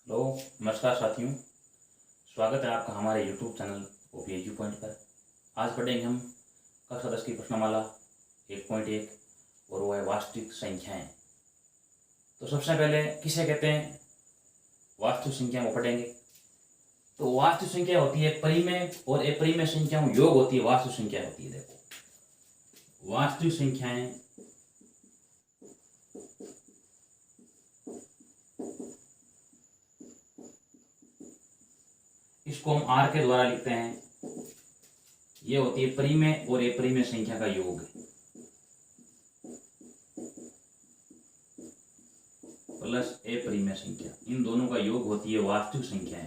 Hello, नमस्कार साथियों। स्वागत है आपका हमारे YouTube चैनल ओपीएचयू पॉइंट पर। आज पढ़ेंगे हम कक्षा 10 की प्रश्नमाला 1.1 और वो है वास्तविक संख्याएं। तो सबसे पहले किसे कहते हैं वास्तविक संख्या, वो पढ़ेंगे। तो वास्तविक संख्या होती है परिमेय और अपरिमेय संख्याओं योग होती है, वास्तविक संख्या होती है। देखो, वास्तविक संख्याएं इसको हम आर के द्वारा लिखते हैं। ये होती है परिमेय और अपरिमेय संख्या का योग प्लस अपरिमेय संख्या, इन दोनों का योग होती है वास्तविक संख्याएं।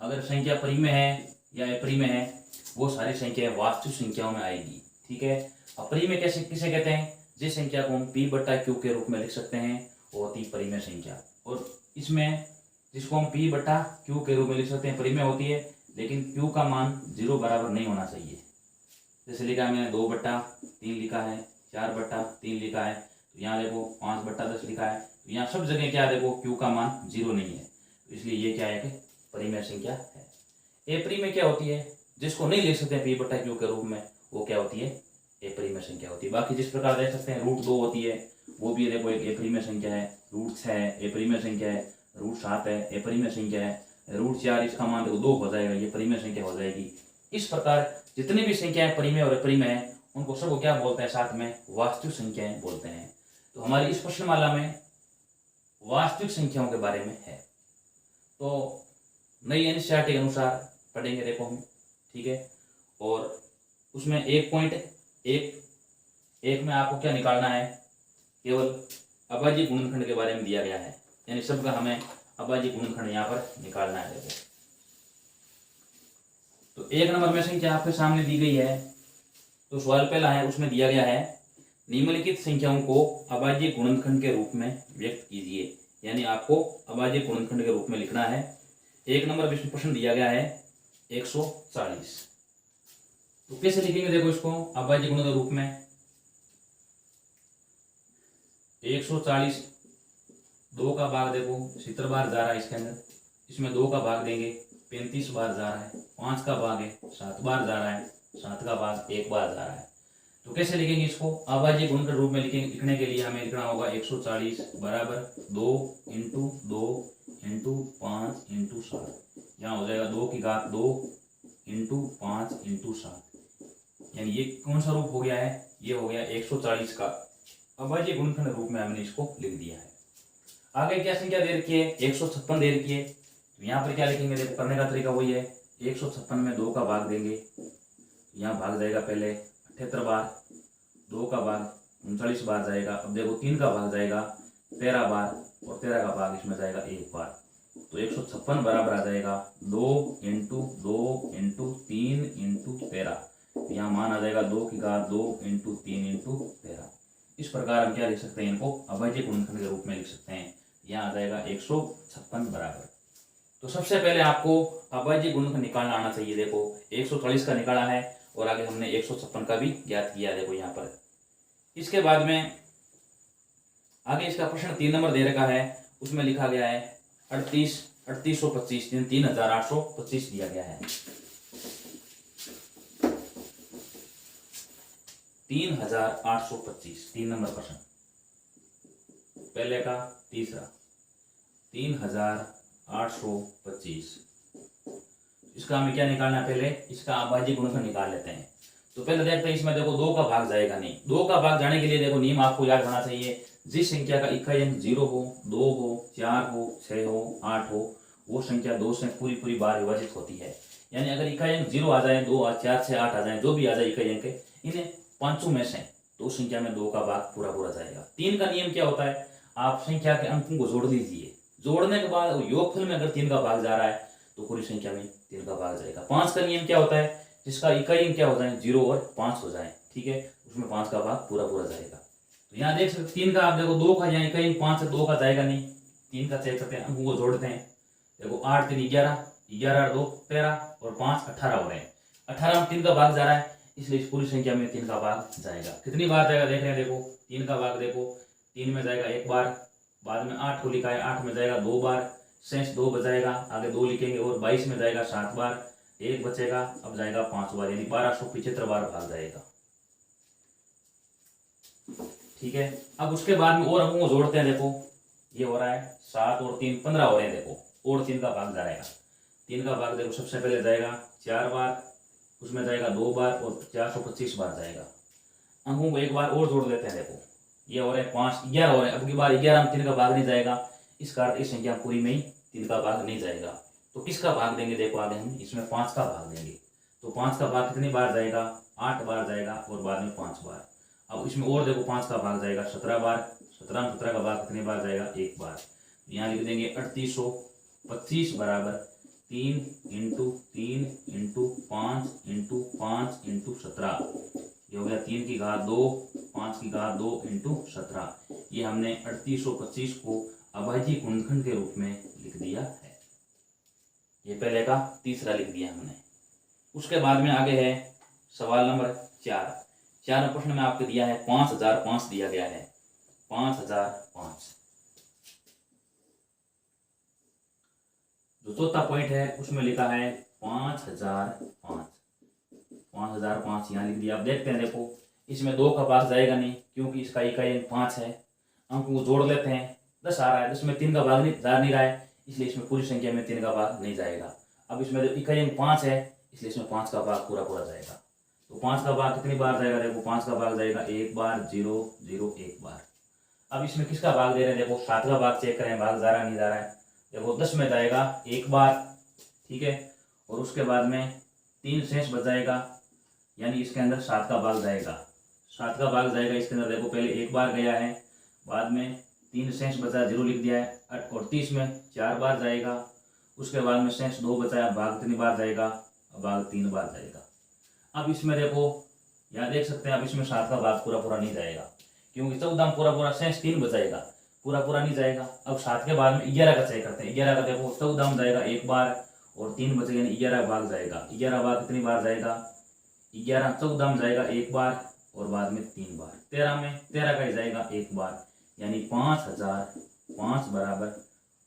अगर संख्या परिमेय है या अपरिमेय है, वो सारी संख्याएं वास्तविक संख्याओं में आएगी। ठीक है। अपरिमेय कैसे किसे कहते हैं? जिस संख्या को हम p बटा क्यू के रूप में लिख सकते हैं वो होती है परिमेय संख्या। और इसमें जिसको हम p बटा क्यू के रूप में लिख सकते हैं परिमेय होती है, लेकिन q का मान 0 बराबर नहीं होना चाहिए। जैसे लिखा है मैंने 2/3 लिखा है, 4/3 लिखा है, तो यहाँ देखो 5/10 लिखा है, तो यहाँ सब जगह क्या देखो q का मान 0 नहीं है, तो इसलिए ये क्या है कि परिमेय संख्या है। अपरिमेय क्या होती है? जिसको नहीं लिख सकते p बटा क्यू के रूप में, वो क्या होती है? अपरिमेय संख्या होती है। बाकी जिस प्रकार देख सकते हैं √2 होती है, वो भी देखो एक अपरिमेय संख्या है। √6 अपरिमेय संख्या है। √7 है अपरिमेय संख्या है। √4 इसका मान देखो 2 हो जाएगा, ये परिमेय संख्या हो जाएगी। इस प्रकार जितनी भी संख्याएं परिमेय और अपरिमेय है, उनको सबको क्या बोलते हैं? साथ में वास्तविक संख्याएं बोलते हैं। तो हमारी इस प्रश्नमाला में वास्तविक संख्याओं के बारे में है। तो नई एनसीईआरटी के अनुसार पढ़ेंगे, देखो हम। ठीक है। और उसमें 1.1 में आपको क्या निकालना है? केवल अभाज्य गुणनखंड के बारे में दिया गया है, यानी सबका हमें अभाज्य गुणनखंड यहाँ पर निकालना है। देखो, तो 1 नंबर में संख्या आपके सामने दी गई है। तो सवाल पहला है, उसमें दिया गया है निम्नलिखित संख्याओं को अभाज्य गुणनखंड के रूप में व्यक्त कीजिए, यानी आपको अभाज्य गुणनखंड के रूप में लिखना है। 1 नंबर प्रश्न दिया गया है 140। तो कैसे लिखेंगे? देखो, इसको अभाज्य गुण के रूप में 140 2 का भाग देखो 70 बार जा रहा है इसके अंदर, इसमें 2 का भाग देंगे 35 बार जा रहा है। 5 का भाग है 7 बार जा रहा है, 7 का भाग 1 बार जा रहा है। तो कैसे लिखेंगे इसको? अभाज्य गुण के रूप में लिखने के लिए हमें लिखना होगा 140 बराबर 2 × 2 × 5 × 7। यहाँ हो जाएगा 2 की घात 2 × 5 × 7, यानी ये कौन सा रूप हो गया है? ये हो गया 140 का अभाज्य गुणनखंड रूप में हमने इसको लिख दिया है। आगे क्या संख्या दे रखी है? 156 दे रखी है। तो यहाँ पर क्या लिखेंगे? देखो, करने का तरीका वही है। 156 में 2 का भाग देंगे, यहाँ भाग जाएगा पहले 78 बार, 2 का भाग 39 बार जाएगा। अब देखो 3 का भाग जाएगा 13 बार, और 13 का भाग इसमें जाएगा 1 बार। तो 156 बराबर आ जाएगा 2 × 2 × 3 × 13। यहाँ मान आ जाएगा 2 की घात 2 × 3 × 13। इस प्रकार हम क्या लिख सकते हैं? इनको अभाज्य गुणनखंड के रूप में लिख सकते हैं। यहाँ आ जाएगा 156 बराबर। तो सबसे पहले आपको अभाज्य गुणनखंड निकालना आना चाहिए। देखो, 140 का निकाला है और आगे हमने 156 का भी ज्ञात किया। देखो यहाँ पर इसके बाद में आगे इसका प्रश्न 3 नंबर दे रखा है, उसमें लिखा गया है 3825 3825 दिया गया है। 3825 3 नंबर प्रश्न, पहले का तीसरा 3825। इसका हमें क्या निकालना है? पहले इसका अभाज्य गुणनखंड निकाल लेते हैं। तो पहले देखते हैं, इसमें देखो 2 का भाग जाएगा नहीं। 2 का भाग जाने के लिए देखो नियम आपको याद होना चाहिए। जिस संख्या का इकाई अंक 0 हो, 2 हो, 4 हो, 6 हो, 8 हो, वो संख्या 2 से पूरी बार विभाजित होती है। यानी अगर इकाई अंक 0 आ जाए, 2 4 6 8 आ जाए, जो भी आ जाए इकाई अंक, इन्हें पांचों में से तो संख्या में 2 का भाग पूरा जाएगा। 3 का नियम क्या होता है? आप संख्या के अंकों को जोड़ लीजिए, जोड़ने के बाद योगफल में अगर 3 का भाग जा रहा है तो पूरी संख्या में 3 का भाग जाएगा। 5 का नियम क्या होता है? जिसका इकाई अंक क्या हो जाए? 0 और 5 हो जाए, ठीक है, उसमें 5 का भाग पूरा जाएगा। तो यहाँ देख सकते 3 का, आप देखो 2 का यहाँ इकाई 5 से 2 का जाएगा नहीं। 3 का चेक करते हैं, अंकों को जोड़ते हैं। देखो 8 3 11, 11 2 13 और 5 18 हो रहे हैं। 18 में 3 का भाग जा रहा है, इसलिए इस पूरी संख्या में 3 का भाग जाएगा। कितनी बार जाएगा देख रहे हैं? देखो 3 का भाग देखो, 3 में जाएगा 1 बार, बाद में 8 को लिखा है, 8 में जाएगा 2 बार, शेष 2 बचाएगा, आगे 2 लिखेंगे, और 22 में जाएगा 7 बार, 1 बचेगा, अब जाएगा 5 बार, यानी 1275 बार भाग जाएगा। ठीक है, अब उसके बाद में और अंकों को जोड़ते हैं। देखो ये हो रहा है 7 और 3 15 हो रहे हैं। देखो और 3 का भाग जाएगा, 3 का भाग देखो सबसे पहले जाएगा 4 बार, उसमें जाएगा 2 बार और 425 बार जाएगा। अंकों को एक बार और जोड़ लेते हैं। देखो ये हो रहे हैं 5 11 हो रहे हैं। अब की बार 11 में 3 का भाग नहीं जाएगा, इस कारण इस संख्या पूरी में ही 3 का भाग नहीं जाएगा। तो किसका भाग देंगे? देखो आगे हम इसमें 5 का भाग देंगे। तो 5 का भाग कितनी बार जाएगा? 8 बार जाएगा, और बाद में 5 बार। अब इसमें और देखो 5 का भाग जाएगा 17 बार, 17 में 17 का भाग कितनी बार जाएगा? 1 बार। यहाँ लिख देंगे 3825 बराबर 3 इंटू 3 इंटू 5 इंटू 5 इंटू 17। ये हो गया 3 की घात 2, 5 की घात 2 इंटू 17। ये हमने 3825 को अभाज्य गुणनखंड के रूप में लिख दिया है। ये पहले का तीसरा लिख दिया हमने। उसके बाद में आगे है सवाल नंबर 4। 4 प्रश्न में आपको दिया है 5005 दिया गया है, 5005। जो चौथा पॉइंट है उसमें लिखा है 5005, 5005 यहाँ लिख दिया। अब देखते हैं, देखो इसमें 2 का भाग जाएगा नहीं, क्योंकि इसका इकाई अंक 5 है। अंक को जोड़ लेते हैं, 10 आ रहा है, 10 में 3 का भाग नहीं जा नहीं रहा है, इसलिए इसमें पूरी संख्या में 3 का भाग नहीं जाएगा। अब इसमें जो इकाई अंक 5 है, इसलिए इसमें 5 का भाग पूरा पूरा जाएगा। तो 5 का भाग कितनी बार जाएगा? देखो 5 का भाग जाएगा 1 बार, 0 0 1 बार। अब इसमें किसका भाग दे रहे हैं? देखो 7 का भाग चेक करें, भाग जा रहा नहीं जा रहा है। देखो 10 में जाएगा 1 बार, ठीक है, और उसके बाद में 3 शेष बच जाएगा, यानी इसके अंदर 7 का भाग जाएगा। 7 का भाग जाएगा इसके अंदर। देखो पहले 1 बार गया है, बाद में 3 शेष बचा, 0 लिख दिया है, और 30 में 4 बार जाएगा। उसके बाद में शेष 2 बचाया, भाग कितनी बार जाएगा? भाग 3 बार जाएगा। अब इसमें देखो यहाँ देख सकते हैं, अब इसमें 7 का भाग पूरा पूरा नहीं जाएगा, क्योंकि 14 में पूरा पूरा शेष 3 बचाएगा, पूरा पूरा नहीं जाएगा। अब 7 के बाद में 11 का चेक करते हैं। 11 का देखो 14 में जाएगा 1 बार, और 3 बचेगा, यानी 11 भाग जाएगा। 11 भाग कितनी बार जाएगा? 11 14 में जाएगा 1 बार, और बाद में 3 बार। 13 में 13 का ही जाएगा 1 बार, यानी 5005 बराबर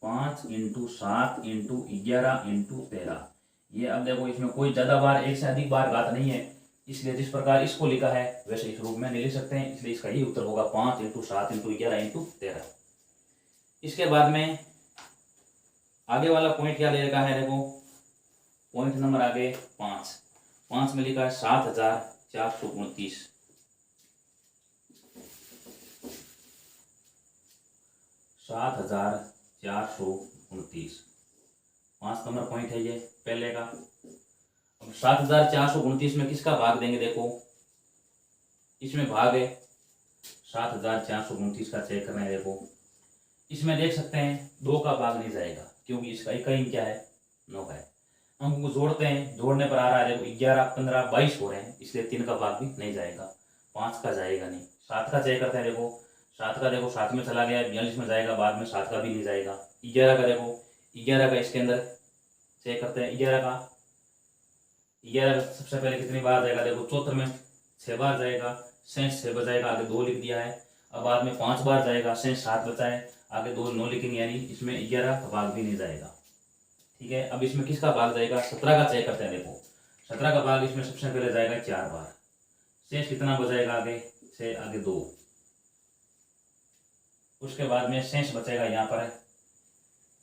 5 इंटू 7 इंटू 11 इंटू 13। ये अब देखो इसमें कोई ज्यादा बार, एक से अधिक बार घात नहीं है, इसलिए जिस प्रकार इसको लिखा है वैसे इस रूप में नहीं लिख सकते हैं, इसलिए इसका ही उत्तर होगा 5 इंटू 7 इंटू 11 इंटू 13। इसके बाद में आगे वाला पॉइंट क्या दे रखा है? देखो पॉइंट नंबर आगे 5 में लिखा है 7429। 7429 5 नंबर पॉइंट है ये पहले का। अब 7429 में किसका भाग देंगे? देखो इसमें भाग है 7429 का चेक करना है। देखो इसमें देख सकते हैं 2 का भाग नहीं जाएगा, क्योंकि इसका इकाई क्या है? 9 है। अंक को जोड़ते हैं, जोड़ने पर आ रहा है, देखो 11 15 22 हो रहे हैं, इसलिए 3 का भाग भी नहीं जाएगा, 5 का जाएगा नहीं। 7 का चेक करते हैं। देखो 7 का देखो 7 में चला गया, 42 में जाएगा, बाद में 7 का भी नहीं जाएगा। 11 का देखो 11 का इसके अंदर चेक करते हैं। 11 का सबसे पहले कितनी बार जाएगा? देखो 74 में 6 बार जाएगा, शेष 6 बचाएगा, आगे 2 लिख दिया है। अब बाद में 5 बार जाएगा, शेष 7 बचाए, आगे 2 9 लिखेंगे, यानी इसमें 11 का भाग भी नहीं जाएगा। ठीक है, अब इसमें किसका भाग जाएगा? 17 का चेक करते हैं। देखो 17 का भाग इसमें सबसे पहले जाएगा 4 बार, शेष कितना बचाएगा? आगे 6, आगे 2, उसके बाद में शेष बचेगा यहाँ पर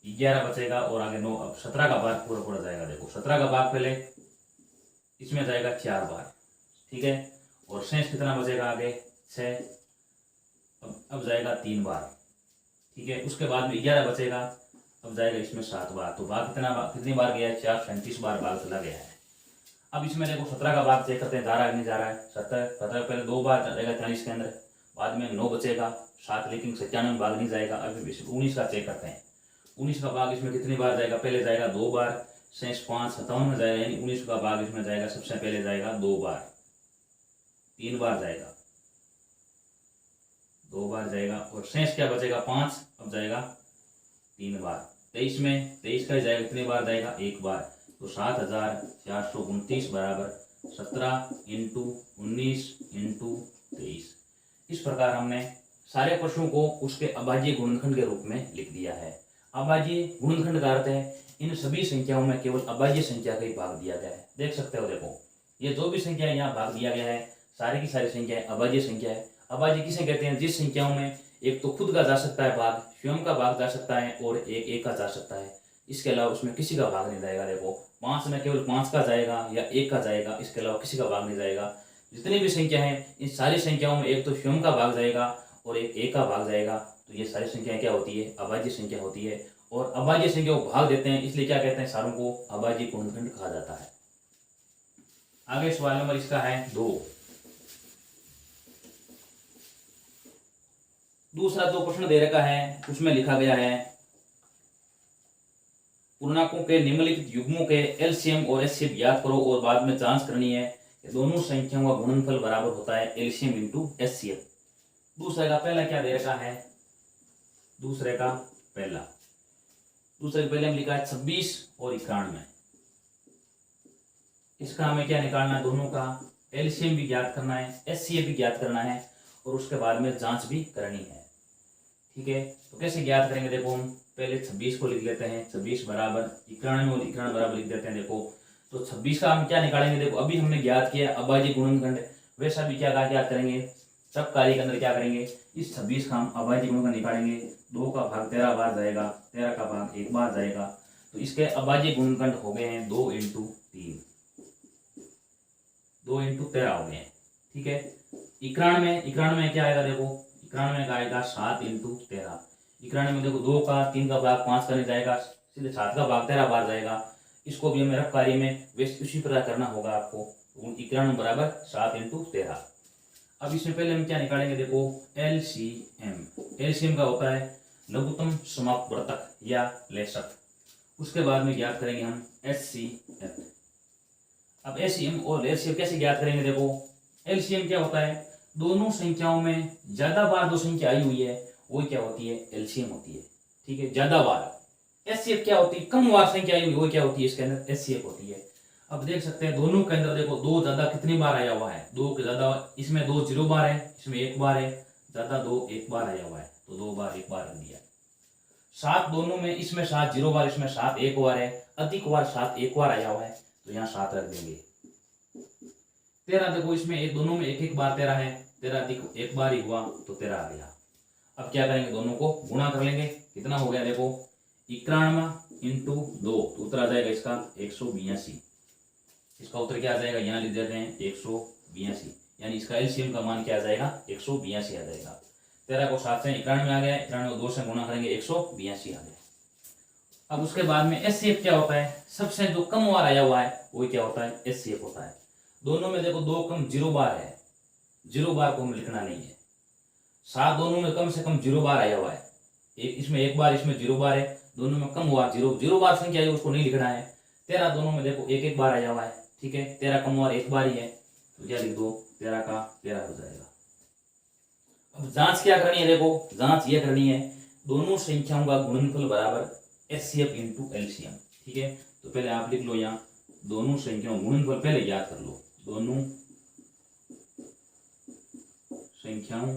11 बचेगा, और आगे 9। अब 17 का भाग पूरा पूरा जाएगा। देखो 17 का भाग पहले इसमें जाएगा 4 बार, ठीक है, और शेष कितना बचेगा? आगे 6, अब जाएगा 3 बार, ठीक है। उसके बाद में 11 बचेगा, अब जाएगा इसमें 7 बार। तो भाग कितनी बार गया है? 437 बार भाग चला गया है। अब इसमें देखो 17 का भाग चेक करते हैं, जा रहा है नहीं जा रहा है? 17 पहले 2 बार जाएगा 40 के अंदर, बाद में 9 बचेगा, 7 लेकिन 97 में भाग नहीं जाएगा। अभी 19 का चेक करते हैं। 19 का भाग इसमें कितनी बार जाएगा? पहले जाएगा 2 बार, शेष 5 57 में जाएगा, यानी 19 का भाग इसमें जाएगा सबसे पहले जाएगा 2 बार, 3 बार जाएगा, 2 बार जाएगा, और शेष क्या बचेगा? 5, अब जाएगा 3 बार। 23 का जाएगा कितनी बार जाएगा? 1 बार। तो 7429 बराबर 17 इंटू 19 इंटू 23। इस प्रकार हमने सारे प्रश्नों को उसके अभाज्य गुणनखंड के रूप में लिख दिया है। अभाज्य गुणनखंड का अर्थ है इन सभी संख्याओं में केवल अभाज्य संख्या का ही भाग दिया गया है। देख सकते हो, देखो ये जो भी संख्या यहाँ भाग दिया गया है सारी की सारी संख्याएं अभाज्य संख्या है। अभाज्य किसे कहते हैं? जिस संख्याओं में एक तो खुद का जा सकता है भाग, स्वयं का भाग जा सकता है और एक का जा सकता है, इसके अलावा उसमें किसी का भाग नहीं जाएगा। देखो 5 में केवल 5 का जाएगा या 1 का जाएगा, इसके अलावा किसी का भाग नहीं जाएगा। जितनी भी संख्या है इन सारी संख्याओं में एक तो स्वयं का भाग जाएगा और एक का भाग जाएगा। तो ये सारी संख्याएं क्या होती है? अभाज्य संख्या होती है। और अभाज्य संख्या को भाग देते हैं, इसलिए क्या कहते हैं? सारों को अभाज्य गुणनखंड कहा जाता है। आगे सवाल नंबर इसका है 2। दूसरा जो प्रश्न दे रखा है उसमें लिखा गया है पूर्णांकों के निम्नलिखित युग्मों के एलसीएम और एचसीएफ ज्ञात करो और बाद में जांच करनी है कि दोनों संख्याओं का गुणनफल बराबर होता है एलसीएम इंटू एचसीएफ। दूसरे का पहला क्या दे रखा है? दूसरे का पहले हम लिखा है 26 और 91। इसका हमें क्या निकालना है? दोनों का एलसीएम भी ज्ञात करना है, एचसीएफ भी ज्ञात करना है और उसके बाद में जांच भी करनी है। ठीक है, तो कैसे ज्ञात करेंगे? देखो हम पहले 26 को लिख लेते हैं। 26 बराबर 91 और 91 बराबर लिख देते हैं। देखो तो 26 का हम क्या निकालेंगे? देखो अभी हमने ज्ञात किया अभाज्य गुणनखंड, वैसा भी क्या ज्ञात करेंगे? सब कार्य के अंदर क्या करेंगे? इस 26 का हम अभाज्य गुणनखंड निकालेंगे। 2 का भाग 13 बार जाएगा, 13 का भाग 1 बार जाएगा, तो इसके अभाज्य गुणनखंड हो गए हैं 2 × 3, 2 × 13 हो गए हैं। ठीक है, 91 में क्या आएगा? देखो 91 का आएगा 7 × 13। 91 में देखो 2 का 3 का भाग 5 करने जाएगा, सीधे 7 का भाग 13 बार जाएगा। इसको भी हमें रफ कार्य में वैसे उसी प्रकार करना होगा आपको। 91 बराबर 7 × 13। अब इसमें पहले हम क्या निकालेंगे? देखो एलसीएम का होता है लघुत्तम समापवर्तक या लेशक। उसके बाद में ज्ञात करेंगे हम एचसीएफ। अब एलसीएम और एचसीएफ कैसे ज्ञात करेंगे? देखो एलसीएम क्या होता है? दोनों संख्याओं में ज्यादा बार जो संख्या आई हुई है वो क्या होती है? एलसीएम होती है। ठीक है, ज्यादा बार। एचसीएफ क्या होती है? कम बार संख्या आई हुई वो क्या होती है? इसके अंदर एचसीएफ होती है। अब देख सकते हैं दोनों के अंदर देखो 2 ज्यादा कितनी बार आया हुआ है? 2 के ज्यादा, इसमें 2 0 बार है, इसमें 1 बार है, ज्यादा 2 1 बार आया हुआ है, तो 2 बार 1 बार रख दिया। 7 दोनों में, इसमें 7 0 बार, इसमें 7 1 बार है, अधिक बार 7 1 बार आया हुआ है, तो यहाँ 7 रख देंगे। 13 देखो इसमें एक दोनों में 1 1 बार 13 है, 13 अधिक 1 बार ही हुआ तो 13 आ गया। अब क्या करेंगे? दोनों को गुणा कर लेंगे। कितना हो गया? देखो 91 × 2, तो उत्तर आ जाएगा इसका 182। इसका उत्तर क्या आ जाएगा? यहाँ लिख देते हैं 182, यानी इसका एलसीएम का मान क्या आ जाएगा? 182 आ जाएगा। 13 को 7 से 91 आ गया, 91 को 2 से गुणा करेंगे 182 आ गया। अब उसके बाद में एचसीएफ क्या होता है? सबसे जो कम बार आया हुआ है वो क्या होता है? एचसीएफ होता है। दोनों में देखो 2 कम 0 बार है, 0 बार को हम लिखना नहीं है। 7 दोनों में कम से कम 0 बार आया हुआ है, एक इसमें 1 बार, इसमें 0 बार है, दोनों में कम बार 0 बार संख्या है उसको नहीं लिखना है। 13 दोनों में देखो 1 1 बार आया हुआ है। ठीक है, 13 कम बार 1 बार ही है, तो क्या लिख दो? 13 का 13 हो जाएगा। अब जांच क्या करनी है? देखो जांच ये करनी है दोनों संख्याओं का गुणनफल बराबर एचसीएफ इंटू एलसीएम। ठीक है, तो पहले आप लिख लो यहाँ दोनों संख्याओं गुणनफल पहले याद कर लो। दोनों संख्याओं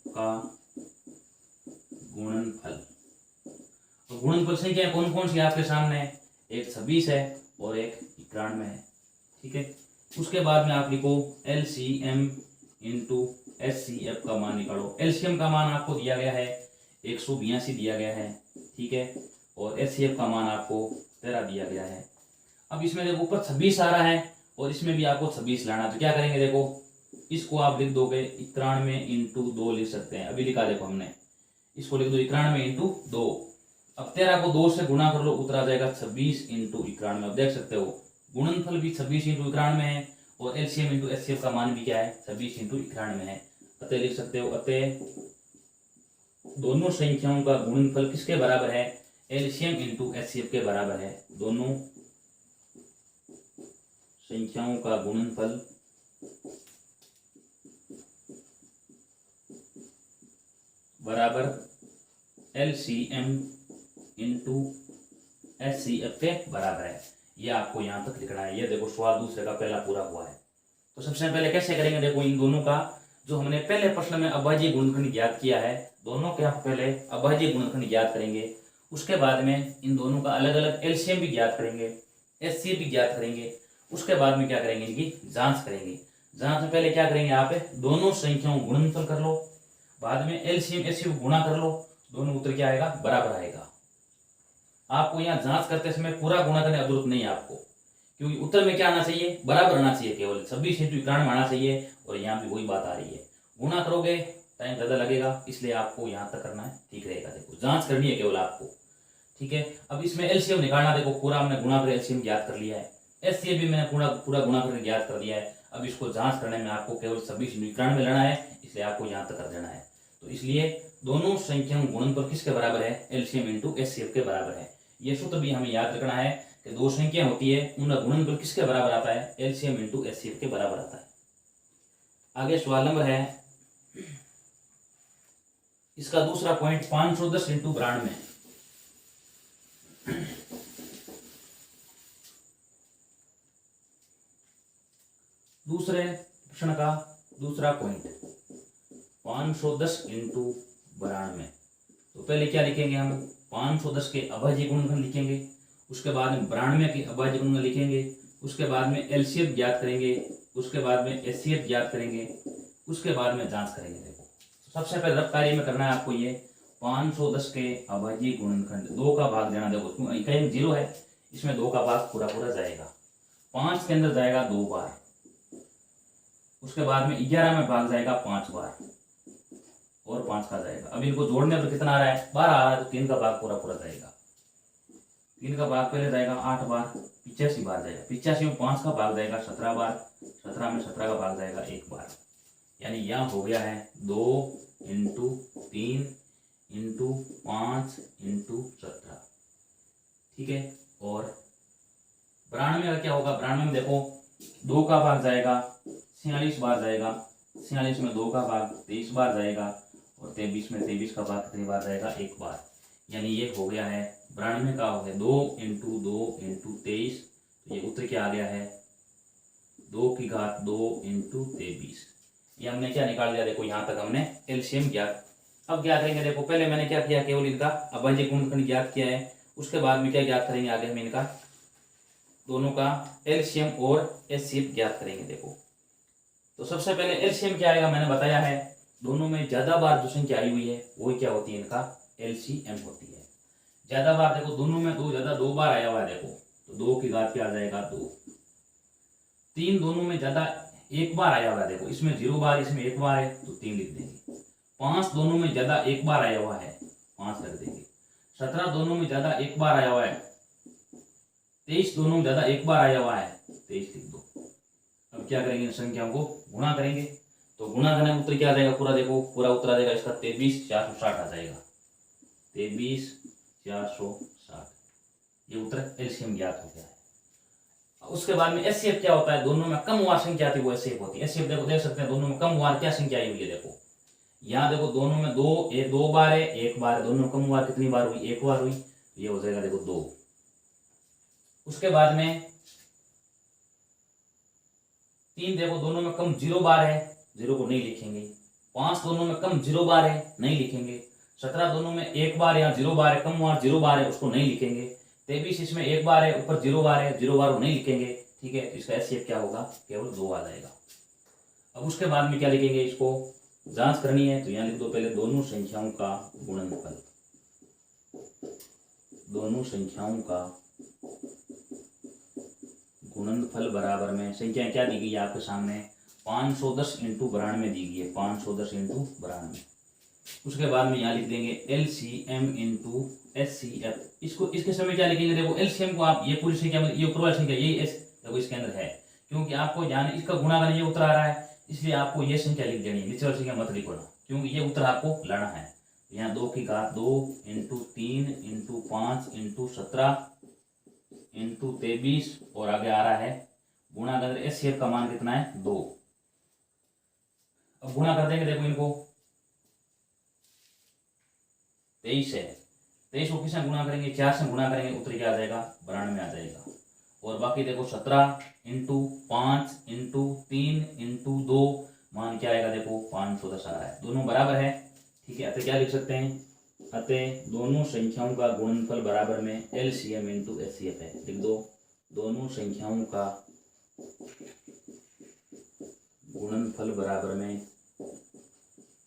का गुणनफल। तो गुणनफल संख्या कौन कौन सी आपके सामने है? एक 26 है और एक 91 है। ठीक है, उसके बाद में आप लिखो एलसीएम इंटू एचसीएफ का मान निकालो। एलसीएम का मान आपको दिया गया है 182 दिया गया है। ठीक है, और एचसीएफ का मान आपको 13 दिया गया है। अब इसमें देखो ऊपर 26 आ रहा है और इसमें भी आपको 26 लाना, तो क्या करेंगे? देखो इसको आप लिख दोगे 91 × 2 लिख सकते हैं, अभी लिखा देखो हमने, इसको लिख दो 91 × 2। अब 13 को 2 से गुणा कर लो, उत्तर आ जाएगा 26 × 91। अब देख सकते हो गुणनफल भी 26 × 91 है और एलसीएम इंटू एचसीएफ का मान भी क्या है? 26 × 91 है। अतः लिख सकते हो अतः दोनों संख्याओं का गुणनफल किसके बराबर है? एलसीएम इंटू एचसीएफ के बराबर है। दोनों संख्याओं का गुणनफल बराबर एलसीएम इंटू एचसीएफ के बराबर है। ये आपको यहां तक लिखना है। ये देखो सवाल दूसरे का पहला पूरा हुआ है। तो सबसे पहले कैसे करेंगे? देखो इन दोनों का जो हमने पहले प्रश्न में अभाज्य गुणनखंड ज्ञात किया है, दोनों के हम पहले अभाज्य गुणनखंड ज्ञात करेंगे, उसके बाद में इन दोनों का अलग अलग एलसीएम भी ज्ञात करेंगे, एचसीएफ भी ज्ञात करेंगे। उसके बाद में क्या करेंगे, इनकी जांच करेंगे। जांच में पहले क्या करेंगे, आप दोनों संख्याओं गुणनफल कर लो, बाद में एलसीएम एचसीएफ गुणा कर लो, दोनों उत्तर क्या आएगा, बराबर आएगा। आपको यहाँ जांच करते समय पूरा गुणा करने की जरूरत नहीं है आपको, क्योंकि उत्तर में क्या आना चाहिए, बराबर आना चाहिए, केवल 26 × 91 आना चाहिए। और यहाँ भी वही बात आ रही है, गुणा करोगे टाइम ज्यादा लगेगा, इसलिए आपको यहाँ तक करना है, ठीक रहेगा। देखो जांच करनी है केवल आपको, ठीक है। अब इसमें एलसीएम निकालना, देखो पूरा हमने गुणा कर एलसीएम ज्ञात कर लिया है, एचसीएफ भी मैंने पूरा गुणा करके ज्ञात कर दिया है। अब इसको जांच करने में आपको केवल 26 × 91 लेना है, इसलिए आपको यहाँ तक कर देना है। तो इसलिए दोनों संख्याओं गुणनफल किसके बराबर है, एलसीएम इंटू एचसीएफ के बराबर है। ये सूत्र भी हमें याद रखना है कि दो संख्या होती है, उनका गुणनफल किसके बराबर आता है, एलसीएम इंटू एचसीएफ के बराबर आता है। आगे सवाल नंबर है, इसका दूसरा पॉइंट 510 × 92। दूसरे प्रश्न का दूसरा पॉइंट 510 × 92। तो पहले क्या लिखेंगे हम, 510 के अभाज्य गुणनखंड लिखेंगे, उसके बाद में 92 के अभाज्य गुणनखंड लिखेंगे, उसके बाद में एलसीएफ ज्ञात करेंगे, उसके बाद में एचसीएफ ज्ञात करेंगे, उसके बाद में जांच करेंगे। देखो सबसे पहले रफ कार्य में करना है आपको ये 510 के अभाज्य गुणनखंड, 2 का भाग देना। देखो इकाई में 0 है, इसमें 2 का भाग पूरा पूरा जाएगा, 5 के अंदर जाएगा 2 बार, उसके बाद में 11 में भाग जाएगा 5 बार, और 5 का जाएगा। अब इनको जोड़ने पर कितना आ रहा है, 12 आ रहा है, तो 3 का भाग पूरा पूरा जाएगा। 3 का भाग पहले जाएगा 8 बार, 85 बार जाएगा, 85 में 5 का भाग जाएगा 17 बार, 17 में 17 का भाग जाएगा 1 बार। यानी यहाँ हो गया है 2 × 3 × 5 × 17, ठीक है। और 92 का क्या होगा, 92 में देखो 2 का भाग जाएगा 46 बार जाएगा, 46 में 2 का भाग 23 बार जाएगा, और 23 में 23 का भाग कितनी बार जाएगा, 1 बार। यानी ये हो गया है 92 का हो गया 2 × 2 × 23, तो ये उत्तर क्या आ गया है, 2 की घात 2 × 23। ये हमने क्या निकाल दिया, देखो यहाँ तक हमने एलसीएम ज्ञात। अब क्या करेंगे, देखो पहले मैंने क्या किया, केवल इनका अभाज्य गुणनखंड ज्ञात किया है, उसके बाद में क्या ज्ञात करेंगे, आगे हम इनका दोनों का एलसीएम और एचसीएफ ज्ञात करेंगे। देखो तो सबसे पहले एलसीएम क्या आएगा, मैंने बताया है, दोनों में ज्यादा बार जो संख्या आई हुई है वो क्या होती है, इनका एलसीएम होती है। ज्यादा बार देखो दोनों में 2 ज्यादा 2 बार आया हुआ है, देखो तो 2 की घात क्या आ जाएगा 2। 3 दोनों में ज्यादा 1 बार आया हुआ है, देखो इसमें 0 बार, इसमें 1 बार है, तो 3 लिख देंगे। 5 दोनों में ज्यादा 1 बार आया हुआ है, 5 रख देंगे। 17 दोनों में ज्यादा 1 बार आया हुआ है, 23 दोनों में ज्यादा 1 बार आया हुआ है, 23 लिख दो। अब क्या करेंगे, इन संख्याओं को गुणा करेंगे, तो गुणा करने में उत्तर क्या आ जाएगा, पूरा देखो पूरा उत्तर आ जाएगा इसका 23,460 आ जाएगा, 23,460। ये उत्तर एलसीएम ज्ञात हो गया है। उसके बाद में एचसीएफ क्या होता है, दोनों में कम वार संख्या आती है वो एचसीएफ होती है। एचसीएफ देखो देख सकते हैं, दोनों में कम वार क्या संख्या आई हुई है, देखो यहाँ देखो दोनों में 2 बार है, 1 बार है, दोनों में कम वार कितनी बार हुई, 1 बार हुई, ये हो जाएगा देखो 2। उसके बाद में 3 देखो दोनों में कम 0 बार है, 0 को नहीं लिखेंगे। 5 दोनों में कम 0 बार है, नहीं लिखेंगे। 17 दोनों में 1 बार या 0 बार है, कम बार 0 बार है, उसको नहीं लिखेंगे। 23 इसमें 1 बार है, ऊपर 0 बार है, 0 बार को नहीं लिखेंगे, ठीक है। इसका एचसीएफ क्या होगा, केवल 2 आ जाएगा। अब उसके बाद में क्या लिखेंगे, इसको जांच करनी है, तो यहाँ लिख दो पहले दोनों संख्याओं का गुणनफल, दोनों संख्याओं का गुणनफल बराबर में संख्या क्या दी गई है आपके सामने, 510 × 92 दी गई है, 510 × 92। उसके बाद में यहाँ लिख देंगे एलसीएम इंटू एचसीएफ। इसको इसके समय क्या लिखेंगे, देखो एलसीएम को आप ये पूरी संख्या में ये ऊपर वाली संख्या ये एस देखो इसके अंदर है, क्योंकि आपको जान इसका गुणा करना ये उत्तर आ रहा है, इसलिए आपको ये संख्या लिख देनी है, नीचे वाली संख्या मत लिखो ना, क्योंकि ये उत्तर आपको लाना है। यहाँ 2 की घात 2 × 3 × 5 × 17 × 23 और आगे आ रहा है गुणा कर एचसीएफ का मान कितना है 2। अब गुणा कर देंगे, देखो इनको 23 है, 23 को किससे गुणा करेंगे, 4 से गुणा करेंगे, उत्तर क्या आ जाएगा 92 आ जाएगा। और बाकी देखो 17 × 5 × 3 × 2 मान क्या आएगा देखो 510 आ रहा है, दोनों बराबर है। ठीक है, अतः क्या लिख सकते हैं, अतः दोनों संख्याओं का गुणनफल बराबर में LCM इंटू HCF है। लिख दो, दोनों संख्याओं का गुणनफल बराबर में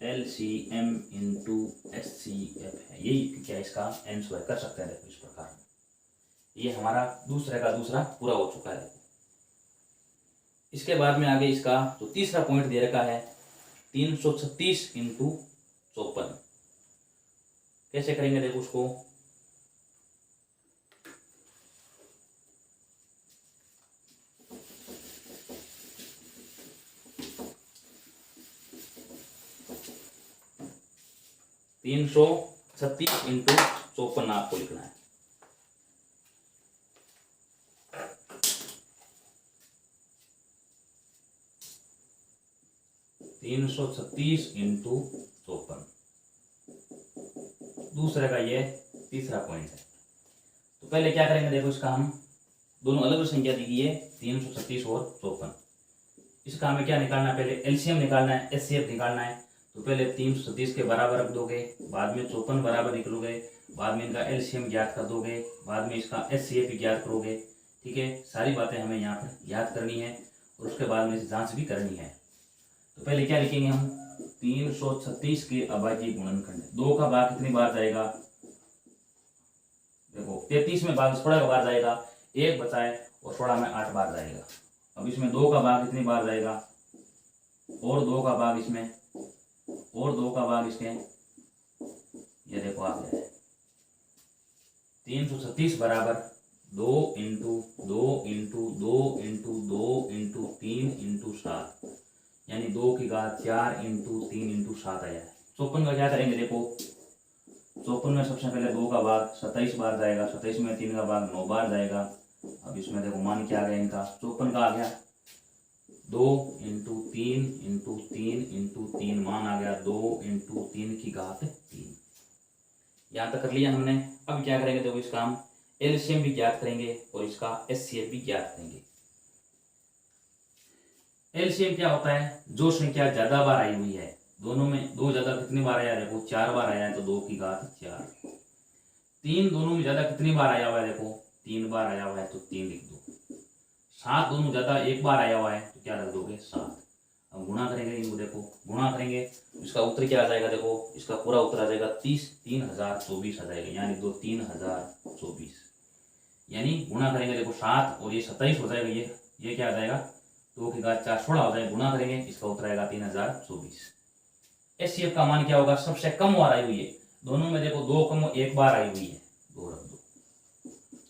LCM इंटू HCF है। यही क्या इसका आंसर कर सकते हैं। देखो इस प्रकार ये हमारा दूसरे का दूसरा पूरा हो चुका है। इसके बाद में आगे इसका जो तीसरा पॉइंट दे रखा है 336 इंटू 54, कैसे करेंगे देखो उसको। तीन सौ 36 इंटू 54 आपको लिखना है। तीन 336 इंटू 54, दूसरे का ये तीसरा पॉइंट है। तो पहले क्या करेंगे देखो, इसका हम दोनों अलग अलग संख्या दी गई है 336 और 54। इसका हमें क्या निकालना है, पहले LCM निकालना है, HCF निकालना है। तो पहले 336 के बराबर रख दोगे, बाद में 54 बराबर निकलोगे, बाद में इनका LCM ज्ञात कर दोगे, बाद में इसका HCF भी ज्ञात करोगे। ठीक है, सारी बातें हमें यहाँ पर याद करनी है और उसके बाद में जांच भी करनी है। तो पहले क्या लिखेंगे हम, 336 के अभाज्य गुणनखंड, 2 का भाग कितनी बार जाएगा, देखो 33 में भाग 16 का बार जाएगा, 1 बचा है और 16 में 8 बार जाएगा। अब इसमें 2 का भाग कितनी बार जाएगा, और 2 का भाग इसमें, और 2 का भाग इसके, ये देखो आ गया है 336 बराबर 2 into 2 into 2 into 2 into 3 into 7, यानी 2 की घात 4 इंटू 3 इंटू 7 आया है। 54 का क्या करेंगे देखो, 54 में सबसे पहले 2 का भाग 27 बार जाएगा, 27 में 3 का भाग 9 बार जाएगा। अब इसमें देखो मान क्या आ गया इनका, 54 का आ गया 2 इंटू 3 इंटू 3 इंटू 3, मान आ गया 2 इंटू 3 की घात 3। यहाँ तक कर लिया हमने। अब क्या करेंगे देखो, इसका हम LCM भी ज्ञात करेंगे और इसका HCF भी ज्ञात करेंगे। LCM क्या होता है, जो संख्या ज्यादा बार आई हुई है, दोनों में 2 ज्यादा कितनी बार आया है देखो, 4 बार आया है तो 2 की घात 4। 3 दोनों में ज्यादा कितनी बार आया हुआ है देखो, 3 बार आया हुआ है तो 3 लिख दो। 7 दोनों ज्यादा 1 बार आया हुआ है तो क्या रख दोगे 7। अब गुणा करेंगे इनको, देखो गुणा करेंगे इसका उत्तर क्या आ जाएगा देखो, इसका पूरा उत्तर आ जाएगा 30,024 आ जाएगा, यानी 3024। यानी गुणा करेंगे देखो 7 और ये 27 हो जाएगा, ये क्या आ जाएगा 2 की घात 4 16 हो जाएगा, गुणा करेंगे इसका उत्तर आएगा 3024। HCF का मान क्या होगा, सबसे कम बार आई हुई है, दोनों में देखो 2 कम 1 बार आई हुई है, 2 रख दो।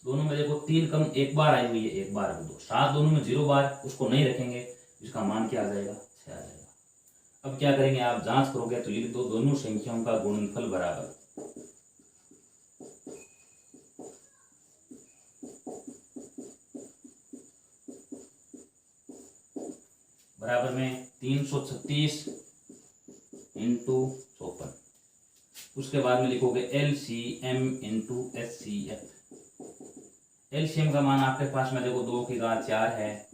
दोनों में देखो 3 कम 1 बार आई हुई है, 1 बार रख दो। 7 दोनों में 0 बार, उसको नहीं रखेंगे, इसका मान क्या आ जाएगा 6 आ जाएगा। अब क्या करेंगे, आप जांच करोगे तो लिख दो, दोनों संख्याओं का गुणनफल बराबर बराबर में 336 इंटू 54, उसके बाद में लिखोगे LCM इंटू HCF। LCM का मान आपके पास में देखो 2 की घात 4 है,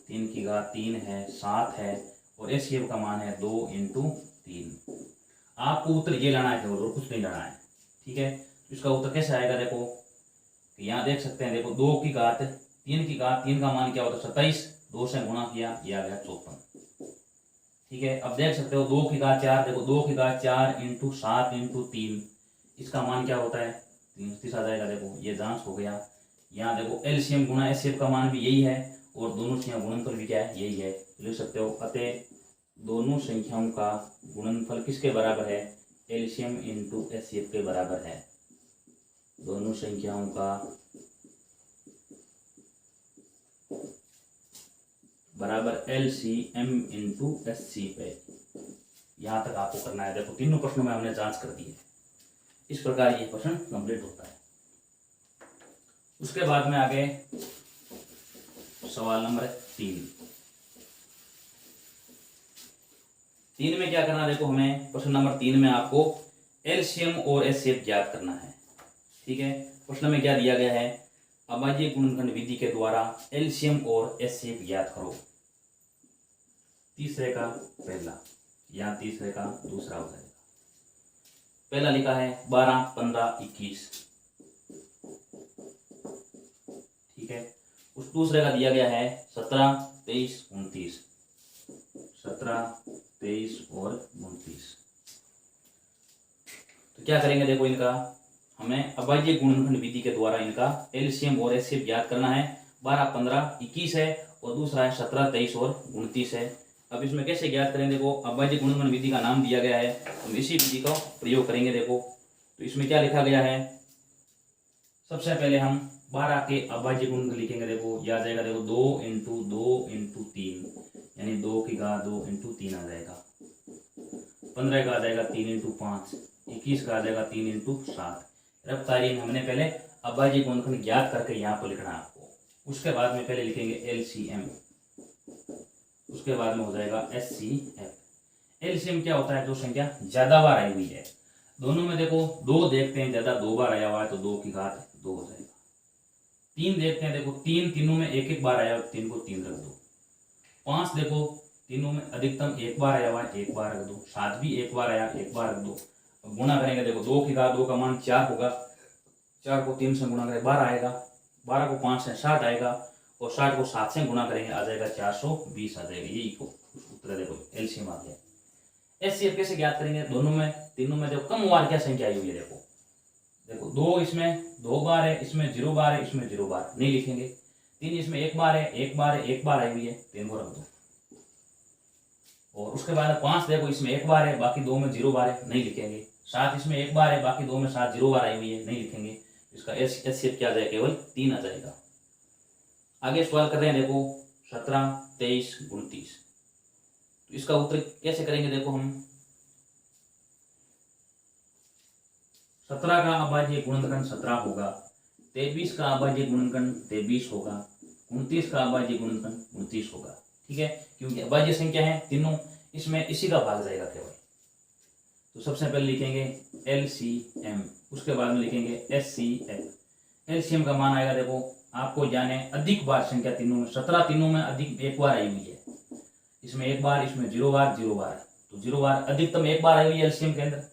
3 की घात 3 है, 7 है, और HCF का मान है 2 इंटू 3। आपको उत्तर ये लाना है केवल, और कुछ नहीं लाना है। ठीक है, तो इसका उत्तर कैसे आएगा देखो, यहाँ देख सकते हैं, देखो 2 की घात 3 की घात 3 का मान क्या होता है 27, 2 से गुणा किया, ये आ गया 54। ठीक है, अब देख सकते हो 2 की घात 4, देखो 2 की घात 4 इंटू 7 इंटू 3, इसका मान क्या होता है 330 आ जाएगा। देखो ये जांच हो गया। यहाँ देखो LCM गुणा HCF का मान भी यही है और दोनों संख्या गुणनफल भी क्या है, यही है। लिख सकते हो, अतः दोनों संख्याओं का गुणनफल किसके बराबर है, LCM इंटू HCF के बराबर है। दोनों संख्याओं का बराबर LCM इंटू HCF है। यहाँ तक आपको करना है। देखो तीनों प्रश्नों में हमने जांच कर दी है। इस प्रकार ये क्वेश्चन कंप्लीट होता है। उसके बाद में आगे सवाल नंबर 3 में क्या करना, देखो हमें प्रश्न नंबर 3 में आपको LCM और HCF ज्ञात करना है। ठीक है, प्रश्न में क्या दिया गया है, अभाज्य गुणनखंड विधि के द्वारा LCM और HCF ज्ञात करो। तीसरे का पहला या तीसरे का दूसरा हो जाएगा। पहला लिखा है 12, 15, 21, ठीक है। उस दूसरे का दिया गया है 17, 23, 29, 17, 23 और 29। तो क्या करेंगे, देखो इनका हमें अभाज्य गुणनखंड विधि के द्वारा इनका एलसीएम और एचसीएफ ज्ञात करना है। 12, 15, 21 है और दूसरा है 17, 23 और 29 है। अब इसमें कैसे ज्ञात करेंगे, देखो अभाज्य गुणनखंड विधि का नाम दिया गया है, हम इसी विधि का प्रयोग करेंगे। देखो तो इसमें क्या लिखा गया है, सबसे पहले हम 12 के अभाज्य गुणनखंड लिखेंगे। देखो यह आ जाएगा, देखो 2 इंटू 2 इंटू 3 यानी 2 की घात 2 इंटू 3 आ जाएगा। 15 का आ जाएगा 3 इंटू 5, 21 का आ जाएगा 3 इंटू 7। रफ्तारी हमने पहले अभाज्य गुणनखंड ज्ञात करके यहाँ पर लिखना है आपको। उसके बाद में पहले लिखेंगे एलसीएम, उसके बाद में हो जाएगा एचसीएफ। एलसीएम क्या होता है, जो संख्या ज्यादा बार आई हुई है। दोनों में देखो 2 देखते हैं ज्यादा 2 बार आया हुआ है तो 2 की घात 2 हो जाएगा। 3 देखते हैं, देखो 3 तीनों में 1 1 बार आया, 3 को 3 रख दो। 5 देखो तीनों में अधिकतम 1 बार आया हुआ है, 1 बार रख दो। 7 भी 1 बार आया, 1 बार रख दो। गुणा करेंगे, देखो 2 की घात 2 का मान 4 होगा, 4 को 3 से गुणा करें 12 आएगा, 12 को 5 से 60 आएगा और 60 को 7 से गुणा करेंगे आ जाएगा 420 आ जाएगा। यही को उत्तर देखो एलसीएम आ गया। एचसीएफ कैसे ज्ञात करेंगे, दोनों में तीनों में देखो कम बार क्या संख्या आई हुई है। देखो देखो 2 इसमें 2 बार है, इसमें 0 बार है, इसमें 0 बार नहीं लिखेंगे। 3 इसमें 1 बार है, 1 बार है, 1 बार आई हुई है, 3 को रख दो। और उसके बाद 5 देखो इसमें 1 बार है, बाकी 2 में 0 बार है, नहीं लिखेंगे। 7 इसमें 1 बार है, बाकी 2 में 7 0 बार आई हुई है, नहीं लिखेंगे। इसका एचसीएफ क्या आ जाएगा, केवल 3 आ जाएगा। आगे सवाल कर रहे हैं, देखो 17, 23, 29। तो इसका उत्तर कैसे करेंगे, देखो हम 17 का अभाज्य गुणनखंड 17 होगा, 23 का अभाज्य गुणनखंड 23 होगा, 29 का अभाज्य गुणनखंड 29 होगा, ठीक है। क्योंकि अभाज्य संख्या है तीनों, इसमें इसी का भाग जाएगा केवल। तो सबसे पहले लिखेंगे एलसीएम, उसके बाद में लिखेंगे एचसीएफ। एलसीएम का मान आएगा, देखो आपको जाने अधिक बार संख्या तीनों में, 17 तीनों में अधिक 1 बार आई हुई है। इसमें 1 बार, इसमें 0 बार 0 बार, तो 0 बार अधिकतम 1 बार आई हुई है एलसीएम के अंदर।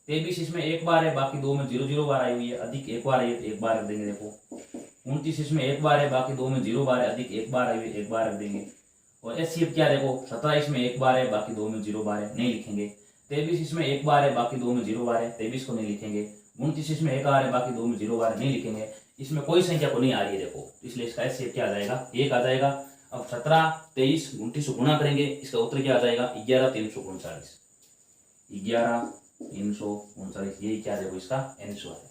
23 इसमें 1 बार है, बाकी 2 में 0 0 बार आई हुई है, अधिक 1 बार आई है, 1 बार रख देंगे। देखो 29 इसमें 1 बार है, बाकी 2 में 0 बार है, अधिक 1 बार आई हुई है, 1 बार रख देंगे। और एचसीएफ क्या, देखो 17 इसमें 1 बार है, बाकी 2 में 0 बार है, नहीं लिखेंगे। 23 इसमें 1 बार है, बाकी 2 में 0 बार है, 23 को नहीं लिखेंगे। 29 इसमें 1 बार है, बाकी 2 में 0 बार है, नहीं लिखेंगे। इसमें कोई संख्या को नहीं आ रही है, देखो, इसलिए इसका एचसीएफ क्या आ जाएगा, 1 आ जाएगा। अब 17, 23, 29 को गुणा करेंगे, इसका उत्तर क्या आ जाएगा, 11, 339। 11, 339, यही क्या देखो इसका आंसर है।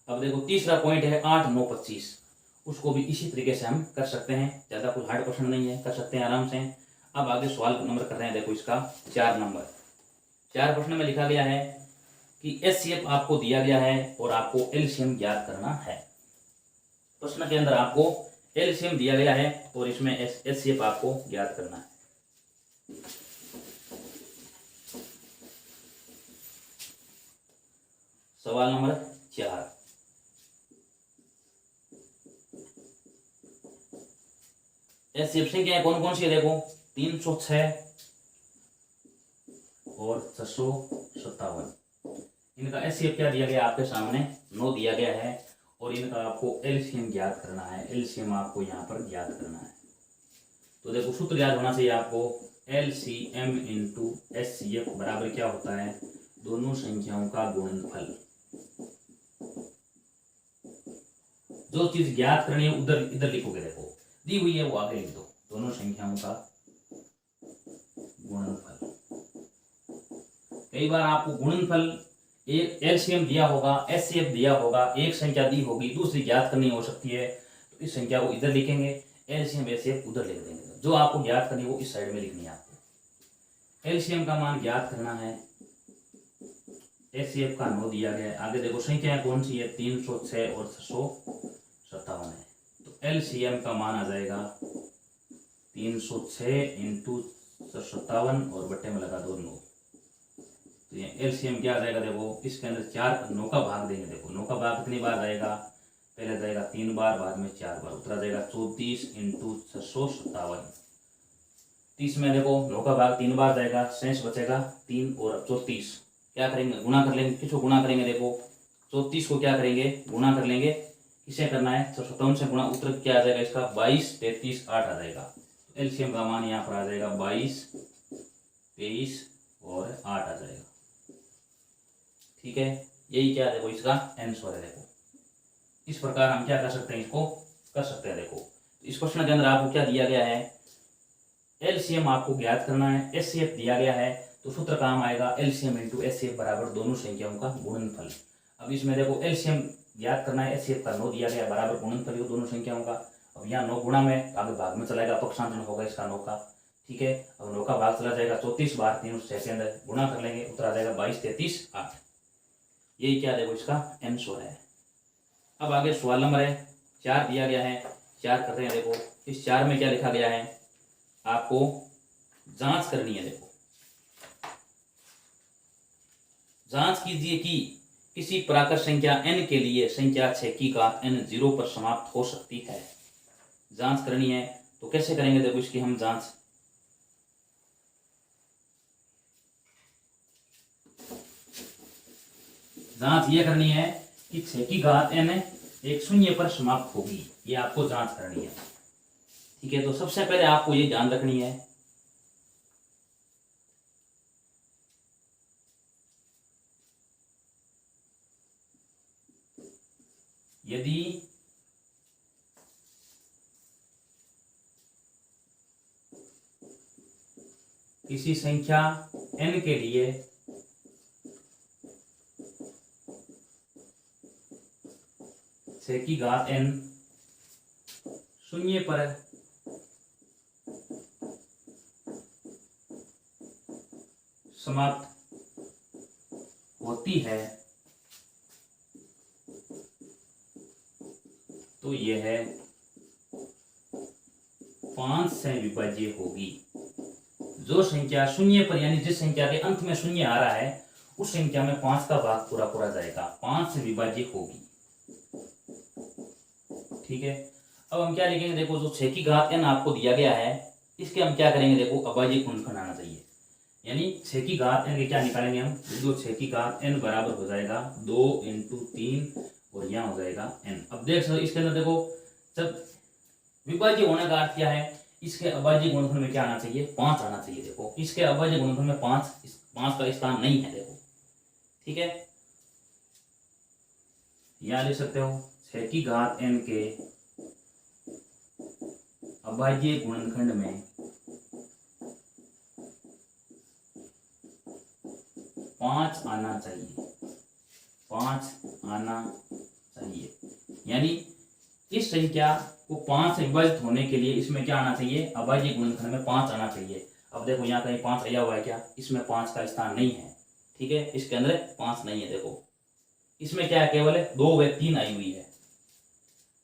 अब देखो तीसरा पॉइंट है 8, 9, 25। उसको भी इसी तरीके से हम कर सकते हैं, ज्यादा कोई हार्ड क्वेश्चन नहीं है, कर सकते हैं आराम से। अब आगे सवाल नंबर कर रहे हैं, देखो इसका 4 नंबर। 4 प्रश्न में लिखा गया है कि एचसीएफ आपको दिया गया है और आपको एलसीएम ज्ञात करना है। प्रश्न के अंदर आपको एलसीएम दिया गया है और इसमें एचसीएफ आपको ज्ञात करना है। सवाल नंबर 4, एचसीएफ संख्या कौन कौन सी है, देखो 306 और 657। इनका एचसीएफ क्या दिया गया आपके सामने, 9 दिया गया है और इनका आपको एलसीएम ज्ञात करना है। एलसीएम आपको यहाँ पर ज्ञात करना है। तो देखो सूत्र याद होना चाहिए आपको, एलसीएम इंटू एचसीएफ बराबर क्या होता है, दोनों संख्याओं का गुणनफल। जो चीज ज्ञात करनी है उधर इधर लिखोगे, देखो दी हुई है वो आगे लिख दो, दोनों संख्याओं का गुणनफल। कई बार आपको गुणनफल एक एलसीएम दिया होगा, एचसीएफ दिया होगा, एक संख्या दी होगी, दूसरी ज्ञात करनी हो सकती है, तो इस संख्या को इधर लिखेंगे, एलसीएम एचसीएफ उधर लिख देंगे। जो आपको ज्ञात करनी है वो इस साइड में लिखनी है आपको। एलसीएम का मान ज्ञात करना है, एचसीएफ का 9 दिया गया है। आगे देखो संख्या कौन सी है, 306 और 657 है। तो एलसीएम का मान आ जाएगा 306 इंटू 57 और बट्टे में लगा दो 9। तो ये एलसीएम क्या आ जाएगा, देखो इसके अंदर 4 9 का भाग देंगे। देखो 9 का भाग कितनी बार जाएगा, पहले जाएगा 3 बार, बाद में 4 बार, उत्तर आ जाएगा 34 इंटू 657। 30 में देखो 9 का भाग 3 बार जाएगा, शेष बचेगा 3 और 34। क्या करेंगे, गुणा कर लेंगे। किसको गुणा करेंगे, देखो 34 को क्या करेंगे, गुणा कर लेंगे। किसे करना है, 57 से गुणा, उत्तर क्या आ जाएगा इसका 22, 33, 8 आ जाएगा। एलसीएम का मान यहाँ पर आ जाएगा 22, 23 और 8 आ जाएगा। ठीक है, यही क्या देखो इसका आंसर है। देखो इस प्रकार हम क्या कर सकते हैं, इसको कर सकते हैं। देखो इस क्वेश्चन के अंदर आपको क्या दिया गया है, एलसीएम आपको ज्ञात करना है, एचसीएफ दिया गया है, तो सूत्र काम आएगा एलसीएम इंटू एचसीएफ बराबर दोनों संख्याओं का गुणनफल। अब इसमें देखो एलसीएम ज्ञात करना है, एचसीएफ का 9 दिया गया बराबर गुणनफल हो दोनों संख्याओं का। अब यहाँ 9 गुणा में आगे भाग में चलाएगा, पक्षांतर होगा इसका 9 का। ठीक है, अब 9 का भाग चला जाएगा 34 बार, 3 और 6 के अंदर गुणा कर लेंगे, उत्तर आ जाएगा 22, 33, 8। यही क्या देखो इसका आंसर है। अब आगे सवाल नंबर है 4 दिया गया है, 4 कर रहे हैं। देखो इस 4 में क्या लिखा गया है, आपको जांच करनी है। देखो जांच कीजिए कि किसी प्राकृत संख्या n के लिए संख्या 6 की घात n 0 पर समाप्त हो सकती है। जांच करनी है, तो कैसे करेंगे, देखो इसकी हम जांच। जांच ये करनी है कि 6 की घात n एक शून्य पर समाप्त होगी, ये आपको जांच करनी है। ठीक है, तो सबसे पहले आपको ये ध्यान रखनी है, यदि किसी संख्या n के लिए छह की घात n शून्य पर समाप्त होती है, तो यह 5 से विभाज्य होगी। जो संख्या शून्य पर, यानी जिस संख्या के अंत में शून्य आ रहा है, उस संख्या में 5 का भाग पूरा पूरा जाएगा, 5 से विभाज्य होगी। ठीक है, अब हम क्या लिखेंगे, देखो जो 6 की घात n आपको दिया गया है, इसके हम क्या करेंगे, देखो अभाज्य गुणनखंड आना चाहिए। यानी 6 की घात n के क्या निकालेंगे हम, जो 6 की घात n बराबर हो जाएगा 2 इंटू 3 और यहाँ हो जाएगा n। अब देख सकते इसके अंदर देखो, जब विभाज्य होने का अर्थ क्या है, इसके अभाज्य गुणनखंड में क्या आना चाहिए, 5 आना चाहिए। देखो इसके अभाज्य गुणनखंड में 5 का स्थान नहीं है। देखो ठीक है, यहाँ लिख सकते हो 6 की घात n के अभाज्य गुणनखंड में 5 आना चाहिए, 5 आना चाहिए। यानी इस संख्या को 5 से विभाजित होने के लिए इसमें क्या आना चाहिए, अभाज्य गुणनखंड में 5 आना चाहिए। अब देखो यहाँ कहीं 5 आया हुआ है क्या, इसमें 5 का स्थान नहीं है। ठीक है, इसके अंदर 5 नहीं है। देखो इसमें क्या है, केवल 2 व 3 आई हुई है।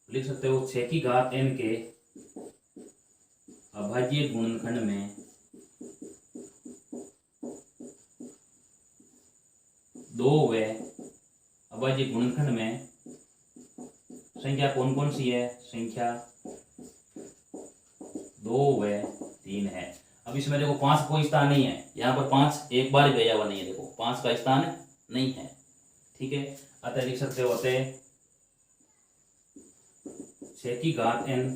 लिख सकते हो 6 की घात n के अभाज्य गुणनखंड में 2 व अभाज्य गुणनखंड में संख्या कौन कौन सी है, संख्या 2 व 3 है। अब इसमें देखो 5 कोई स्थान नहीं है, यहाँ पर 5 एक बार गया हुआ नहीं है। देखो 5 का स्थान नहीं है। ठीक है, अतः लिख सकते हो 6 की घात n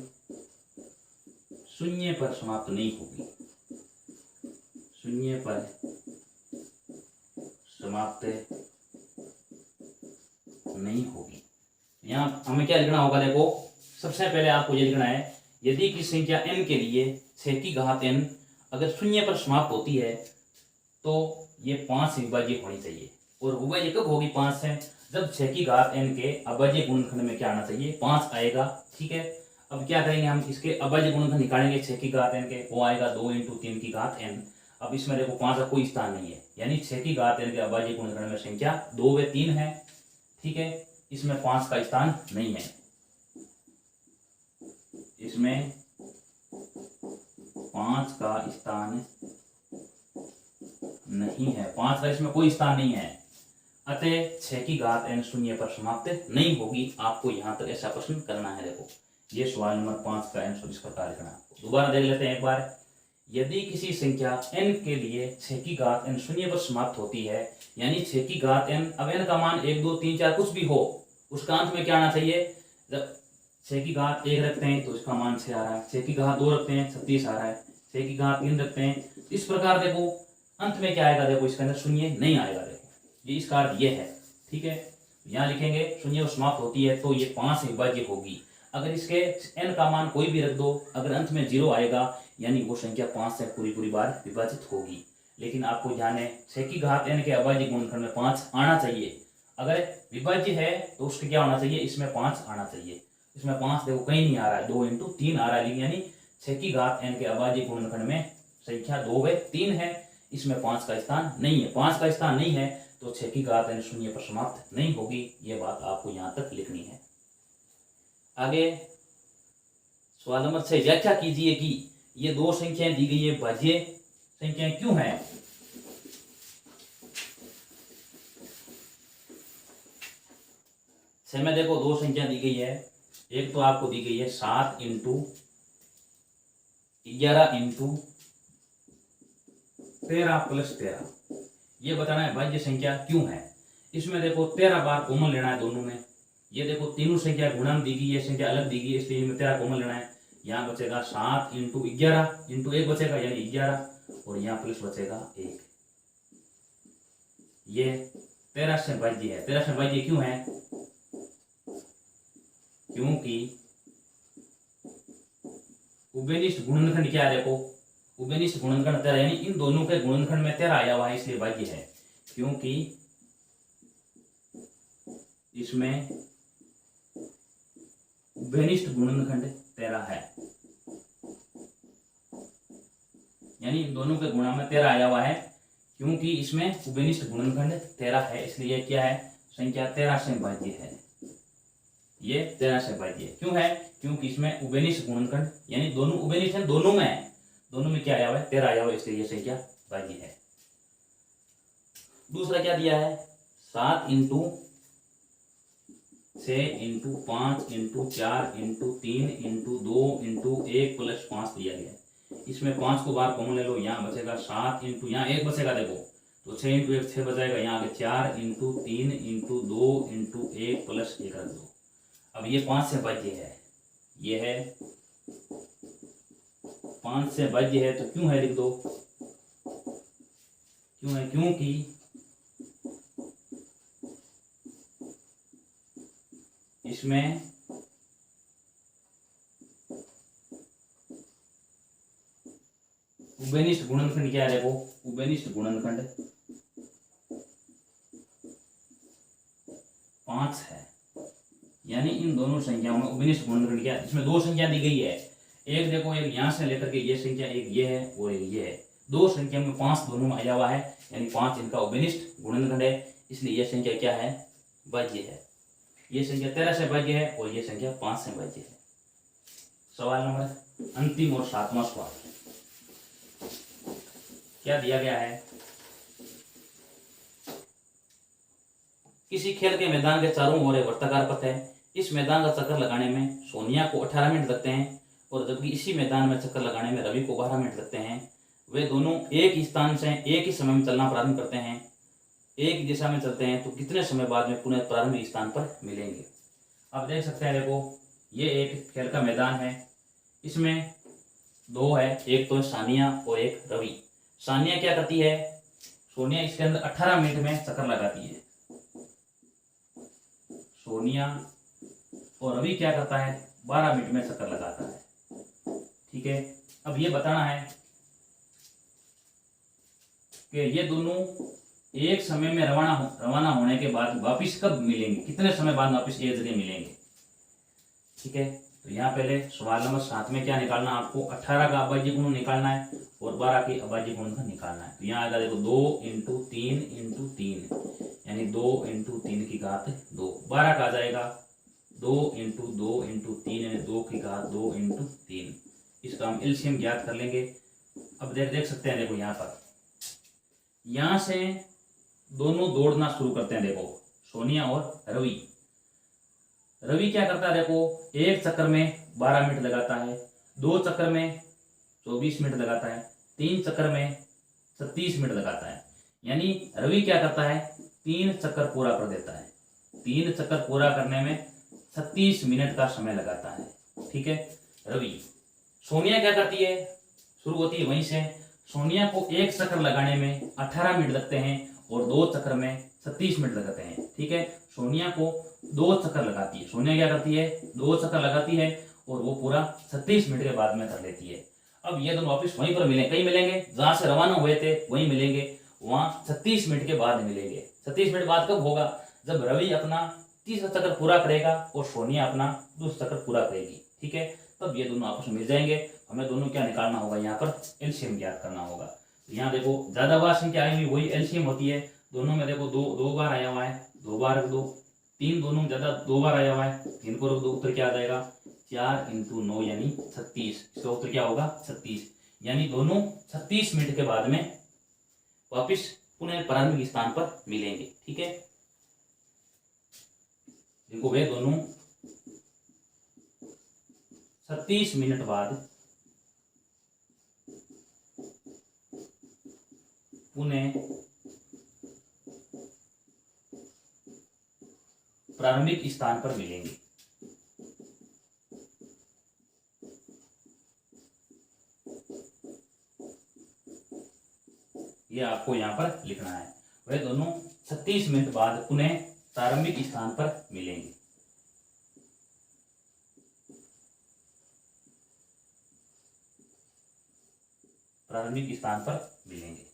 शून्य पर समाप्त नहीं होगी, शून्य पर समाप्त नहीं होगी। यहाँ हमें क्या लिखना होगा, देखो सबसे पहले आपको ये लिखना है, यदि किसी संख्या n के लिए 6 की घात n अगर शून्य पर समाप्त होती है, तो ये 5 से विभाज्य होनी चाहिए। और विभाज्य कब होगी 5 से, जब 6 की घात n के अभाज्य गुणनखंड में क्या आना चाहिए, 5 आएगा। ठीक है, अब क्या करेंगे हम, इसके अभाज्य गुणनखंड निकालेंगे 6 की घात n के, वो आएगा 2 इंटू 3 की घात n। अब इसमें देखो 5 का कोई स्थान नहीं है, यानी 6 की घात n के अभाज्य गुणनखंड में संख्या 2 व 3 है। ठीक है, इसमें 5 का स्थान नहीं है, इसमें 5 का स्थान नहीं है, 5 का इसमें कोई स्थान नहीं है। अतः 6 की घात n शून्य पर समाप्त नहीं होगी। आपको यहाँ तक ऐसा प्रश्न करना है। देखो ये सवाल नंबर 5 का आंसर इस प्रकार लिखना है। आपको दोबारा देख लेते हैं एक बार। यदि किसी संख्या n के लिए 6 की घात n शून्य पर समाप्त होती है, यानी 6 की घात n, अब n का मान 1 2 3 4 कुछ भी हो, उसका अंत में क्या आना चाहिए। जब 6 की घात 1 रखते हैं तो इसका मान 6 आ रहा है, 6 की घात 2 रखते हैं 36 आ रहा है, 6 की घात 3 रखते हैं, इस प्रकार देखो अंत में क्या आएगा, देखो इसके अंदर शून्य नहीं आएगा। देखो ये इसका अर्थ ये है। ठीक है, यहाँ लिखेंगे शून्य समाप्त होती है तो ये 5 से विभाज्य होगी। अगर इसके n का मान कोई भी रख दो, अगर अंत में 0 आएगा यानी वो संख्या 5 से पूरी बार विभाजित होगी। लेकिन आपको ध्यान है 6 की घात n के अभाज्य गुणनखंड में 5 आना चाहिए। अगर विभाज्य है तो उसके क्या होना चाहिए, इसमें 5 आना चाहिए। इसमें 5 देखो कहीं नहीं आ रहा है, 2 × 3 आ रहा है, यानी 6 की घात n के अभाज्य गुणनखंड में संख्या 2 व 3 है, इसमें 5 का स्थान नहीं है। 5 का स्थान नहीं है तो 6 की घात n शून्य पर समाप्त नहीं होगी। ये बात आपको यहाँ तक लिखनी है। आगे सवाल नंबर 6, व्याख्या कीजिए कि ये दो संख्याएं दी गई है भाज्य संख्याएं क्यों हैं। छह में देखो दो संख्या दी गई है। एक तो आपको दी गई है 7 × 11 × 13 + 13। ये बताना है भाज्य संख्या क्यों है। इसमें देखो 13 बार कॉमन लेना है दोनों में। ये देखो तीनों संख्या गुणन दी गई है, संख्या अलग दी गई है, इसलिए में 13 कॉमन लेना है। यहाँ बचेगा 7 × 11 × 1 बचेगा यानी 11, और यहाँ प्लस बचेगा 1। ये 13 से भाज्य है। 13 से भाज्य क्यों है, क्योंकि उभयनिष्ठ गुणनखंड क्या है, देखो उभयनिष्ठ गुणनखंड 13 यानी इन दोनों के गुणनखंड में 13 आया हुआ है, इसलिए भाज्य है। क्योंकि इसमें उभयनिष्ठ गुणनखंड 13 है, यानी इन दोनों के गुणा में 13 आया हुआ है। क्योंकि इसमें उभयनिष्ठ गुणनखंड 13 है, इसलिए क्या है, संख्या 13 से भाज्य है। ये 13 से भाज्य क्यों है, क्योंकि इसमें उभयनिष्ठ गुणनखंड यानी दोनों उभयनिष्ठ है, दोनों में है, दोनों में क्या आया हुआ है, 13 आया हुआ है, इसलिए ये संख्या भाज्य है। दूसरा क्या दिया है, 7 × 6 × 5 × 4 × 3 × 2 × 1 + 5 दिया गया है। इसमें 5 को बार कॉमन ले लो, यहाँ बचेगा 7 × यहाँ 1 बचेगा, देखो तो 6 × 1 6 बचेगा, यहाँ आगे 4 × 3 × 2 × 1 + 1 रख दो। अब ये 5 से भाज्य है, ये है 5 से भाज्य है, तो क्यों है लिख दो, क्यों है, क्योंकि इसमें उभयनिष्ठ गुणनखंड क्या है, देखो उभयनिष्ठ गुणनखंड 5 है, यानी इन दोनों संख्याओं में उभयनिष्ठ गुणनखंड क्या है। इसमें दो संख्या दी गई है, एक देखो एक यहाँ से लेकर के ये संख्या, एक ये है और एक ये है। दो संख्या में 5 दोनों में आया हुआ है, यानी 5 इनका उभयनिष्ठ गुणनखंड है, इसलिए यह संख्या क्या है, भाज्य है। ये संख्या 13 से भाज्य है और ये संख्या 5 से भाज्य है। सवाल नंबर अंतिम और 7वां सवाल क्या दिया गया है, किसी खेल के मैदान के चारों ओर एक वृत्ताकार पथ है। इस मैदान का चक्कर लगाने में सोनिया को 18 मिनट लगते हैं, और जबकि इसी मैदान में चक्कर लगाने में रवि को 12 मिनट लगते हैं। वे दोनों एक ही स्थान से एक ही समय में चलना प्रारंभ करते हैं, एक ही दिशा में चलते हैं, तो कितने समय बाद में पुनः प्रारंभिक स्थान पर मिलेंगे। आप देख सकते हैं, देखो ये एक खेल का मैदान है, इसमें दो है, एक तो सानिया और एक रवि। सानिया क्या करती है, सोनिया इसके अंदर 18 मिनट में चक्कर लगाती है, सोनिया, और रवि क्या करता है 12 मिनट में चक्कर लगाता है। ठीक है, अब ये बताना है कि ये दोनों एक समय में रवाना होने के बाद वापिस कब मिलेंगे, कितने समय बाद वापिस एक जगह मिलेंगे। ठीक है, तो यहाँ पहले सवाल नंबर 7 में क्या निकालना, आपको 18 का अभाज्य गुण निकालना है और 12 के अभाज्य गुण का निकालना है। तो यहाँ आएगा देखो 2 × 3 × 3 यानी 2 × 3 की घात 2। 12 का आ जाएगा 2 × 2 × 3 यानी 2 की घात 2 × 3। इसका हम एलसीएम ज्ञात कर लेंगे। अब देख सकते हैं, देखो यहाँ पर यहाँ से दोनों दौड़ना शुरू करते हैं। देखो सोनिया और रवि। रवि क्या करता है, देखो एक चक्कर में 12 मिनट लगाता है, 2 चक्कर में 24 मिनट लगाता है, 3 चक्कर में 36 मिनट लगाता है। यानी रवि क्या करता है, 3 चक्कर पूरा कर देता है। 3 चक्कर पूरा करने में 36 मिनट का समय लगाता है। ठीक है रवि। सोनिया क्या करती है, शुरू होती है वहीं से। सोनिया को एक चक्कर लगाने में 18 मिनट लगते हैं और 2 चक्कर में 36 मिनट लगाते हैं। ठीक है, सोनिया को 2 चक्कर लगाती है। सोनिया क्या करती है, 2 चक्कर लगाती है और वो पूरा 36 मिनट के बाद में कर लेती है। अब ये दोनों वापिस वहीं पर मिलेंगे, कहीं मिलेंगे जहां से रवाना हुए थे वहीं मिलेंगे, वहां 36 मिनट के बाद मिलेंगे। 36 मिनट बाद कब होगा, जब रवि अपना तीसरा चक्कर पूरा करेगा और सोनिया अपना दूसरा चक्कर पूरा करेगी। ठीक है, तब ये दोनों आपस में मिल जाएंगे। हमें दोनों क्या निकालना होगा, यहाँ पर एलसीएम ज्ञात करना होगा। यहाँ देखो ज्यादा बार संख्या आई हुई वही एलसीएम होती है। दोनों में देखो दो बार आया हुआ है, 2 बार रख दो। 3 दोनों में ज्यादा 2 बार आया हुआ है, 3 को रख दो। उत्तर क्या आ जाएगा, 4 × 9 यानी 36। इसका उत्तर क्या होगा, 36। यानी दोनों 36 मिनट के बाद में वापिस पुनः प्रारंभिक स्थान पर मिलेंगे। ठीक है, देखो वे दोनों 36 मिनट बाद पुनः प्रारंभिक स्थान पर मिलेंगे। ये आपको यहां पर लिखना है, वे दोनों 36 मिनट बाद पुनः प्रारंभिक स्थान पर मिलेंगे। प्रारंभिक स्थान पर मिलेंगे,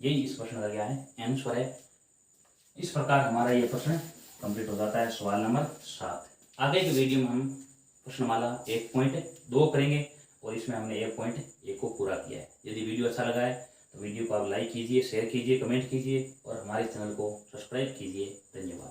यही इस प्रश्न का क्या है, आंसर है। इस प्रकार हमारा ये प्रश्न कंप्लीट हो जाता है, सवाल नंबर 7। आगे की वीडियो में हम प्रश्नमाला 1.2 करेंगे और इसमें हमने 1.1 को पूरा किया है। यदि वीडियो अच्छा लगा है तो वीडियो को आप लाइक कीजिए, शेयर कीजिए, कमेंट कीजिए और हमारे चैनल को सब्सक्राइब कीजिए। धन्यवाद।